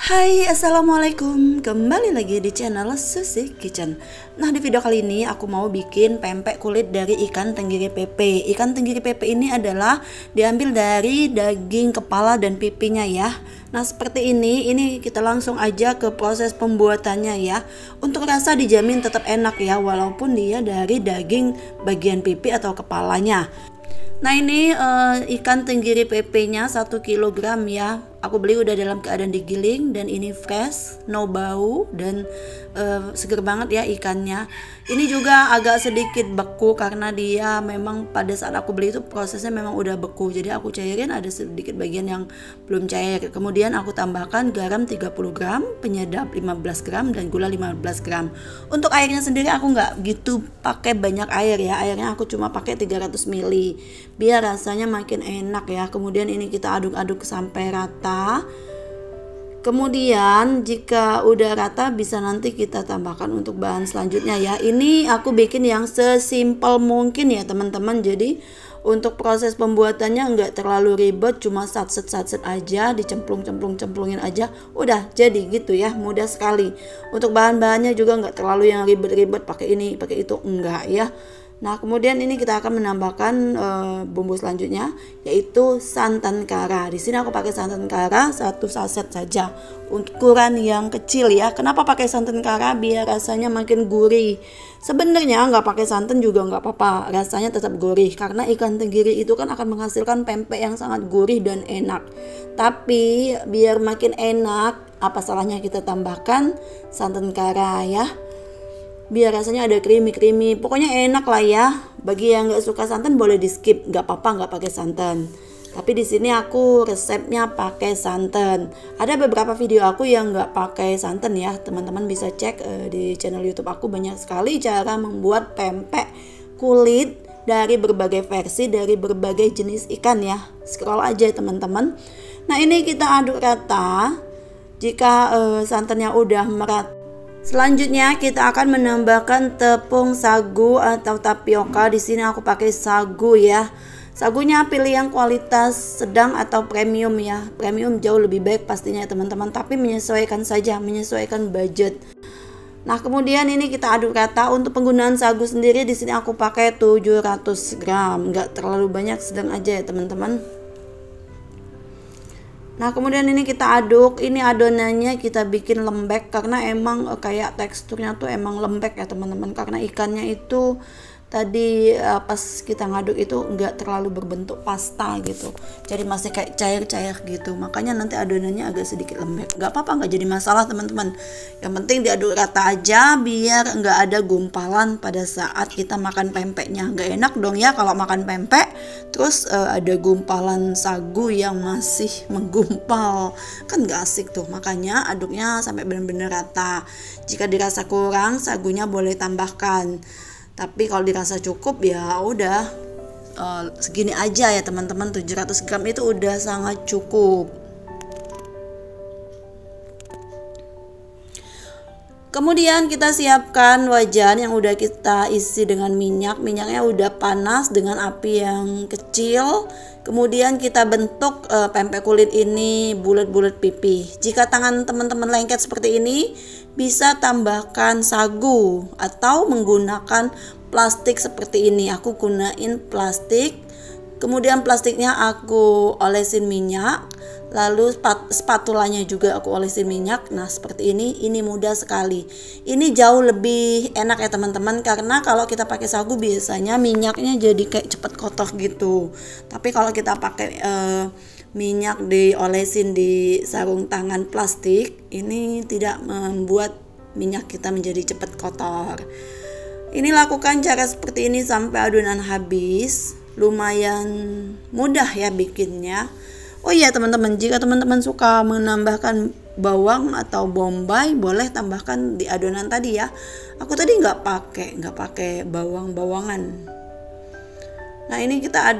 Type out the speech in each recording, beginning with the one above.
Hai, assalamualaikum. Kembali lagi di channel Susi Kitchen. Nah, di video kali ini aku mau bikin pempek kulit dari ikan tenggiri pepe. Ikan tenggiri pepe ini adalah diambil dari daging kepala dan pipinya ya. Nah, seperti ini kita langsung aja ke proses pembuatannya ya. Untuk rasa dijamin tetap enak ya, walaupun dia dari daging bagian pipi atau kepalanya. Nah, ini ikan tenggiri pepenya 1 kilogram ya. Aku beli udah dalam keadaan digiling dan ini fresh, no bau dan seger banget ya ikannya. Ini juga agak sedikit beku karena dia memang pada saat aku beli itu prosesnya memang udah beku. Jadi aku cairin ada sedikit bagian yang belum cair. Kemudian aku tambahkan garam 30 gram, penyedap 15 gram dan gula 15 gram. Untuk airnya sendiri aku nggak gitu pakai banyak air ya. Airnya aku cuma pakai 300 ml biar rasanya makin enak ya. Kemudian ini kita aduk-aduk sampai rata. Kemudian jika udah rata bisa nanti kita tambahkan untuk bahan selanjutnya ya. Ini aku bikin yang sesimpel mungkin ya teman-teman. Jadi untuk proses pembuatannya nggak terlalu ribet, cuma satset aja, dicemplungin aja, udah jadi gitu ya, mudah sekali. Untuk bahan-bahannya juga nggak terlalu yang ribet-ribet, pakai ini pakai itu enggak ya. Nah, kemudian ini kita akan menambahkan bumbu selanjutnya yaitu santan kara. Di sini aku pakai santan kara 1 saset saja, ukuran yang kecil ya. Kenapa pakai santan kara? Biar rasanya makin gurih. Sebenarnya nggak pakai santan juga nggak apa-apa, rasanya tetap gurih karena ikan tenggiri itu kan akan menghasilkan pempek yang sangat gurih dan enak. Tapi biar makin enak, apa salahnya kita tambahkan santan kara ya, biar rasanya ada creamy, pokoknya enak lah ya. Bagi yang nggak suka santan boleh di skip, nggak apa-apa nggak pakai santan. Tapi di sini aku resepnya pakai santan. Ada beberapa video aku yang nggak pakai santan ya, teman-teman bisa cek di channel YouTube aku, banyak sekali cara membuat pempek kulit dari berbagai versi, dari berbagai jenis ikan ya. Scroll aja teman-teman. Nah, ini kita aduk rata. Jika santannya udah merata, selanjutnya kita akan menambahkan tepung sagu atau tapioka. Di sini aku pakai sagu ya. Sagunya pilih yang kualitas sedang atau premium ya. Premium jauh lebih baik pastinya ya teman-teman, tapi menyesuaikan saja, menyesuaikan budget. Nah, kemudian ini kita aduk rata. Untuk penggunaan sagu sendiri di sini aku pakai 700 gram, nggak terlalu banyak, sedang aja ya teman-teman. Nah, kemudian ini kita aduk. Ini adonannya kita bikin lembek karena emang kayak teksturnya tuh emang lembek ya teman-teman, karena ikannya itu tadi pas kita ngaduk itu enggak terlalu berbentuk pasta gitu, jadi masih kayak cair-cair gitu, makanya nanti adonannya agak sedikit lembek. Nggak apa-apa, nggak jadi masalah teman-teman, yang penting diaduk rata aja biar nggak ada gumpalan pada saat kita makan pempeknya. Nggak enak dong ya kalau makan pempek terus ada gumpalan sagu yang masih menggumpal, kan nggak asik tuh. Makanya aduknya sampai benar-benar rata. Jika dirasa kurang, sagunya boleh tambahkan, tapi kalau dirasa cukup ya udah segini aja ya teman-teman. 700 gram itu udah sangat cukup. Kemudian kita siapkan wajan yang udah kita isi dengan minyak. Minyaknya udah panas dengan api yang kecil. Kemudian kita bentuk pempek kulit ini bulat-bulat pipih. Jika tangan teman-teman lengket seperti ini, bisa tambahkan sagu atau menggunakan plastik seperti ini. Aku gunain plastik. Kemudian plastiknya aku olesin minyak, lalu spatulanya juga aku olesin minyak. Nah, seperti ini mudah sekali. Ini jauh lebih enak ya teman-teman, karena kalau kita pakai sagu biasanya minyaknya jadi kayak cepet kotor gitu. Tapi kalau kita pakai minyak diolesin di sarung tangan plastik, ini tidak membuat minyak kita menjadi cepat kotor. Ini lakukan cara seperti ini sampai adonan habis. Lumayan mudah ya bikinnya. Oh iya teman-teman, jika teman-teman suka menambahkan bawang atau bombay, boleh tambahkan di adonan tadi ya. Aku tadi nggak pakai bawang-bawangan. Nah, ini kita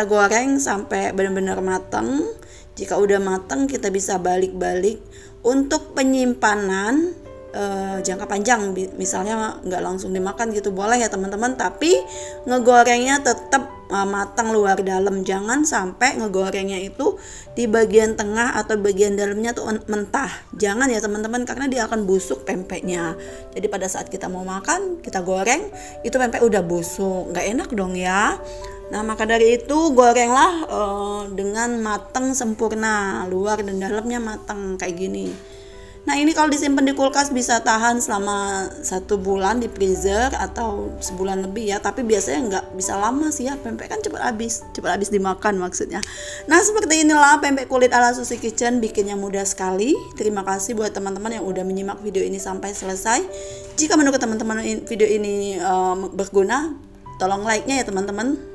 goreng sampai benar-benar matang. Jika udah matang kita bisa balik-balik. Untuk penyimpanan jangka panjang, misalnya nggak langsung dimakan gitu boleh ya teman-teman, tapi ngegorengnya tetap matang luar dalam. Jangan sampai ngegorengnya itu di bagian tengah atau bagian dalamnya tuh mentah. Jangan ya teman-teman, karena dia akan busuk pempeknya. Jadi pada saat kita mau makan, kita goreng, itu pempek udah busuk, nggak enak dong ya. Nah maka dari itu gorenglah dengan matang sempurna, luar dan dalamnya matang kayak gini. Nah ini kalau disimpan di kulkas bisa tahan selama 1 bulan di freezer atau sebulan lebih ya. Tapi biasanya nggak bisa lama sih ya, pempek kan cepat habis dimakan maksudnya. Nah seperti inilah pempek kulit ala Susi Kitchen, bikinnya mudah sekali. Terima kasih buat teman-teman yang udah menyimak video ini sampai selesai. Jika menurut teman-teman video ini berguna, tolong like-nya ya teman-teman.